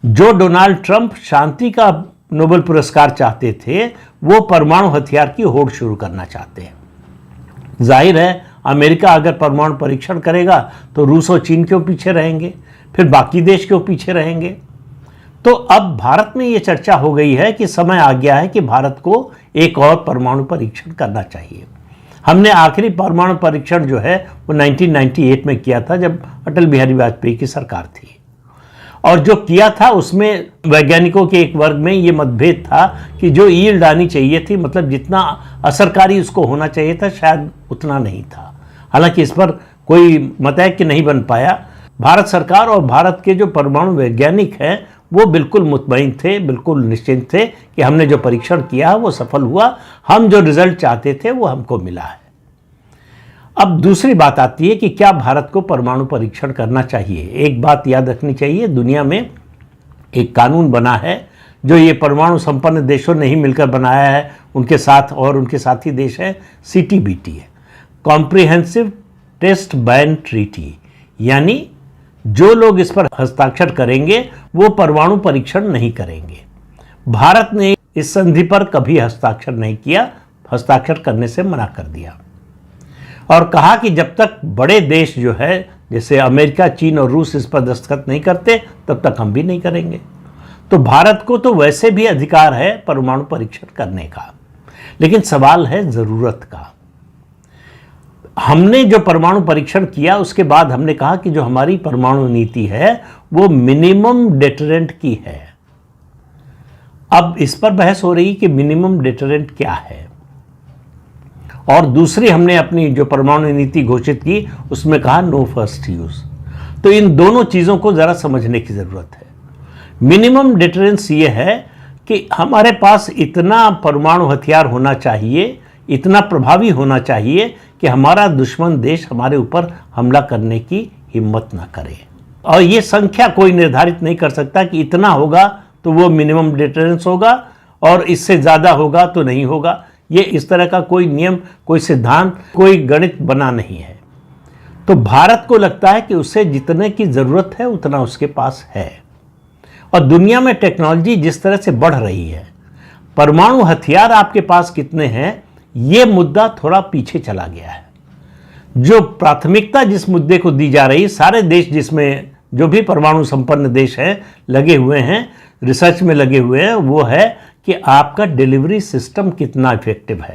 जो Donald Trump शांति का Nobel पुरस्कार चाहते थे, वो परमाणु हथियार की होड़ शुरू करना चाहते हैं। जाहिर है, अमेरिका अगर परमाणु परीक्षण करेगा तो रूस और चीन क्यों पीछे रहेंगे, फिर बाकी देश क्यों पीछे रहेंगे। तो अब भारत में ये चर्चा हो गई है कि समय आ गया है कि भारत को एक और परमाणु परीक्षण करना चाहिए। हमने आखिरी परमाणु परीक्षण जो है वो 1998 में किया था, जब अटल बिहारी वाजपेयी की सरकार थी। और जो किया था उसमें वैज्ञानिकों के एक वर्ग में ये मतभेद था कि जो यील्ड आनी चाहिए थी, मतलब जितना असरकारी उसको होना चाहिए था, शायद उतना नहीं था। हालांकि इस पर कोई मतैक्य नहीं बन पाया। भारत सरकार और भारत के जो परमाणु वैज्ञानिक हैं वो बिल्कुल मुतमईन थे, बिल्कुल निश्चिंत थे कि हमने जो परीक्षण किया है वो सफल हुआ, हम जो रिजल्ट चाहते थे वो हमको मिला है। अब दूसरी बात आती है कि क्या भारत को परमाणु परीक्षण करना चाहिए। एक बात याद रखनी चाहिए, दुनिया में एक कानून बना है जो ये परमाणु संपन्न देशों ने ही मिलकर बनाया है, उनके साथ और उनके साथी देश है, CTBT है, कॉम्प्रिहेंसिव टेस्ट बैन ट्रीटी। यानी जो लोग इस पर हस्ताक्षर करेंगे वो परमाणु परीक्षण नहीं करेंगे। भारत ने इस संधि पर कभी हस्ताक्षर नहीं किया, हस्ताक्षर करने से मना कर दिया और कहा कि जब तक बड़े देश जो है जैसे अमेरिका, चीन और रूस इस पर दस्तखत नहीं करते तब तक हम भी नहीं करेंगे। तो भारत को तो वैसे भी अधिकार है परमाणु परीक्षण करने का, लेकिन सवाल है ज़रूरत का। हमने जो परमाणु परीक्षण किया उसके बाद हमने कहा कि जो हमारी परमाणु नीति है वो मिनिमम डेटरेंट की है। अब इस पर बहस हो रही कि मिनिमम डेटरेंट क्या है, और दूसरी हमने अपनी जो परमाणु नीति घोषित की उसमें कहा नो फर्स्ट यूज। तो इन दोनों चीज़ों को ज़रा समझने की ज़रूरत है। मिनिमम डेटरेंस ये है कि हमारे पास इतना परमाणु हथियार होना चाहिए, इतना प्रभावी होना चाहिए कि हमारा दुश्मन देश हमारे ऊपर हमला करने की हिम्मत ना करे। और ये संख्या कोई निर्धारित नहीं कर सकता कि इतना होगा तो वो मिनिमम डेटरेंस होगा और इससे ज़्यादा होगा तो नहीं होगा। ये इस तरह का कोई नियम, कोई सिद्धांत, कोई गणित बना नहीं है। तो भारत को लगता है कि उससे जितने की ज़रूरत है उतना उसके पास है। और दुनिया में टेक्नोलॉजी जिस तरह से बढ़ रही है, परमाणु हथियार आपके पास कितने हैं ये मुद्दा थोड़ा पीछे चला गया है। जो प्राथमिकता जिस मुद्दे को दी जा रही, सारे देश जिसमें जो भी परमाणु संपन्न देश हैं लगे हुए हैं, रिसर्च में लगे हुए हैं, वो है कि आपका डिलीवरी सिस्टम कितना इफेक्टिव है।